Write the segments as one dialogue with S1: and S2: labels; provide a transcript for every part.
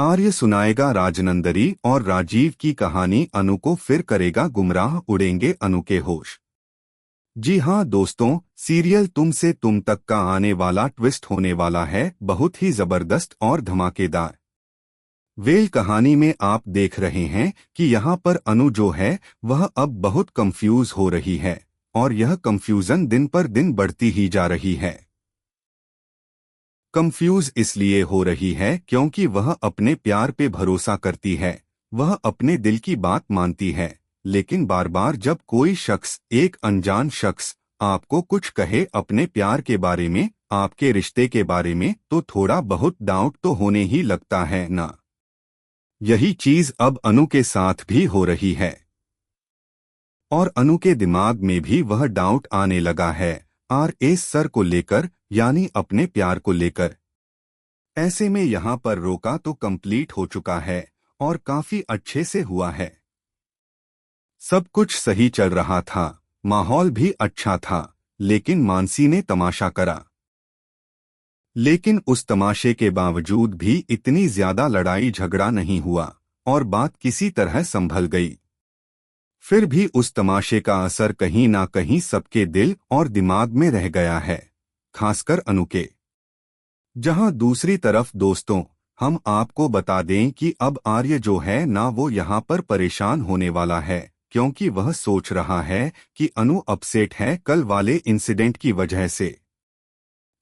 S1: आर्य सुनाएगा राजनंदरी और राजीव की कहानी, अनु को फिर करेगा गुमराह, उड़ेंगे अनु के होश। जी हाँ दोस्तों, सीरियल तुम से तुम तक का आने वाला ट्विस्ट होने वाला है बहुत ही जबरदस्त और धमाकेदार। वेल कहानी में आप देख रहे हैं कि यहाँ पर अनु जो है वह अब बहुत कंफ्यूज हो रही है और यह कंफ्यूजन दिन पर दिन बढ़ती ही जा रही है। कंफ्यूज इसलिए हो रही है क्योंकि वह अपने प्यार पे भरोसा करती है, वह अपने दिल की बात मानती है, लेकिन बार बार जब कोई शख्स, एक अनजान शख्स आपको कुछ कहे अपने प्यार के बारे में, आपके रिश्ते के बारे में, तो थोड़ा बहुत डाउट तो होने ही लगता है ना। यही चीज अब अनु के साथ भी हो रही है और अनु के दिमाग में भी वह डाउट आने लगा है आर.एस. सर को लेकर, यानी अपने प्यार को लेकर। ऐसे में यहाँ पर रोका तो कंप्लीट हो चुका है और काफी अच्छे से हुआ है। सब कुछ सही चल रहा था, माहौल भी अच्छा था, लेकिन मानसी ने तमाशा करा। लेकिन उस तमाशे के बावजूद भी इतनी ज्यादा लड़ाई झगड़ा नहीं हुआ और बात किसी तरह संभल गई। फिर भी उस तमाशे का असर कहीं ना कहीं सबके दिल और दिमाग में रह गया है, खासकर अनु के। जहां दूसरी तरफ दोस्तों, हम आपको बता दें कि अब आर्य जो है ना वो यहाँ पर परेशान होने वाला है, क्योंकि वह सोच रहा है कि अनु अपसेट है कल वाले इंसिडेंट की वजह से।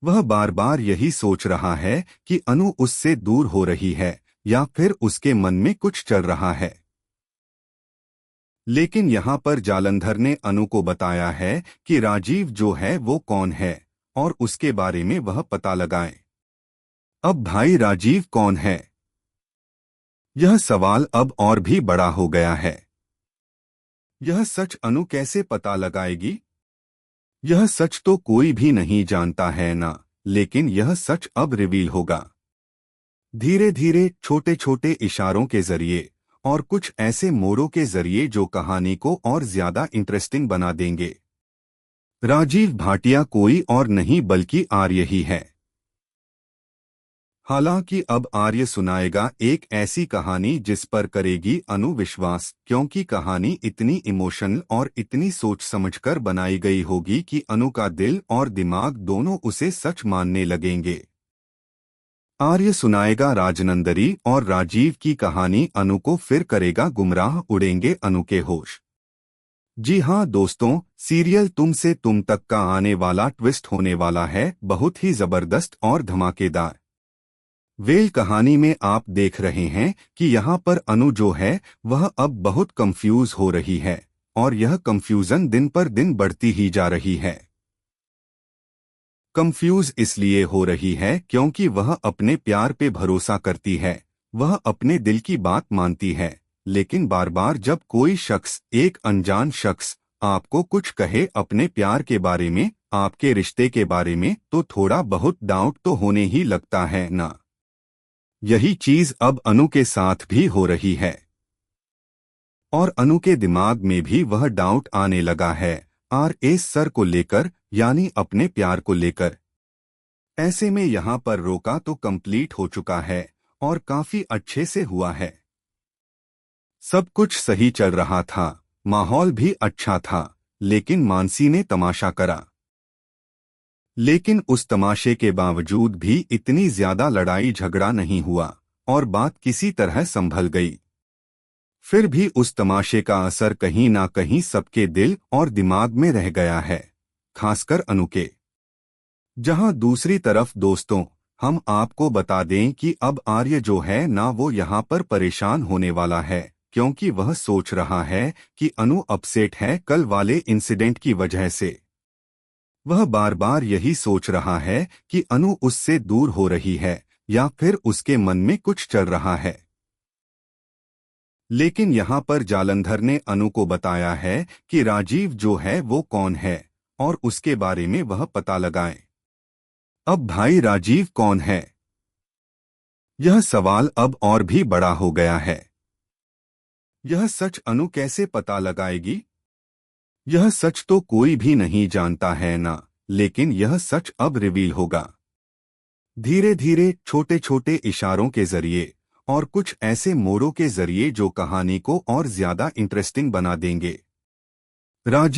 S1: वह बार बार यही सोच रहा है कि अनु उससे दूर हो रही है या फिर उसके मन में कुछ चल रहा है। लेकिन यहाँ पर जालंधर ने अनु को बताया है कि राजीव जो है वो कौन है और उसके बारे में वह पता लगाए। अब भाई राजीव कौन है, यह सवाल अब और भी बड़ा हो गया है। यह सच अनु कैसे पता लगाएगी? यह सच तो कोई भी नहीं जानता है ना, लेकिन यह सच अब रिवील होगा धीरे धीरे, छोटे छोटे इशारों के जरिए और कुछ ऐसे मोड़ों के जरिए जो कहानी को और ज्यादा इंटरेस्टिंग बना देंगे। राजीव भाटिया कोई और नहीं बल्कि आर्य ही है। हालांकि अब आर्य सुनाएगा एक ऐसी कहानी जिस पर करेगी अनु विश्वास, क्योंकि कहानी इतनी इमोशनल और इतनी सोच समझकर बनाई गई होगी कि अनु का दिल और दिमाग दोनों उसे सच मानने लगेंगे। आर्य सुनाएगा राजनंदरी और राजीव की कहानी, अनु को फिर करेगा गुमराह, उड़ेंगे अनु के होश। जी हाँ दोस्तों, सीरियल तुम से तुम तक का आने वाला ट्विस्ट होने वाला है बहुत ही जबरदस्त और धमाकेदार। वेल कहानी में आप देख रहे हैं कि यहाँ पर अनु जो है वह अब बहुत कंफ्यूज हो रही है और यह कंफ्यूजन दिन पर दिन बढ़ती ही जा रही है। कंफ्यूज इसलिए हो रही है क्योंकि वह अपने प्यार पे भरोसा करती है, वह अपने दिल की बात मानती है, लेकिन बार बार जब कोई शख्स, एक अनजान शख्स आपको कुछ कहे अपने प्यार के बारे में, आपके रिश्ते के बारे में, तो थोड़ा बहुत डाउट तो होने ही लगता है ना। यही चीज अब अनु के साथ भी हो रही है और अनु के दिमाग में भी वह डाउट आने लगा है आर.एस. सर को लेकर, यानी अपने प्यार को लेकर। ऐसे में यहाँ पर रोका तो कंप्लीट हो चुका है और काफी अच्छे से हुआ है। सब कुछ सही चल रहा था, माहौल भी अच्छा था, लेकिन मानसी ने तमाशा करा। लेकिन उस तमाशे के बावजूद भी इतनी ज्यादा लड़ाई झगड़ा नहीं हुआ और बात किसी तरह संभल गई। फिर भी उस तमाशे का असर कहीं ना कहीं सबके दिल और दिमाग में रह गया है, खासकर अनु के। जहां दूसरी तरफ दोस्तों, हम आपको बता दें कि अब आर्य जो है ना वो यहाँ पर परेशान होने वाला है, क्योंकि वह सोच रहा है कि अनु अपसेट है कल वाले इंसिडेंट की वजह से। वह बार बार यही सोच रहा है कि अनु उससे दूर हो रही है या फिर उसके मन में कुछ चल रहा है। लेकिन यहाँ पर जालंधर ने अनु को बताया है कि राजीव जो है वो कौन है और उसके बारे में वह पता लगाए। अब भाई राजीव कौन है, यह सवाल अब और भी बड़ा हो गया है। यह सच अनु कैसे पता लगाएगी? यह सच तो कोई भी नहीं जानता है ना, लेकिन यह सच अब रिवील होगा धीरे धीरे, छोटे छोटे इशारों के जरिए और कुछ ऐसे मोड़ों के जरिए जो कहानी को और ज्यादा इंटरेस्टिंग बना देंगे। राजीव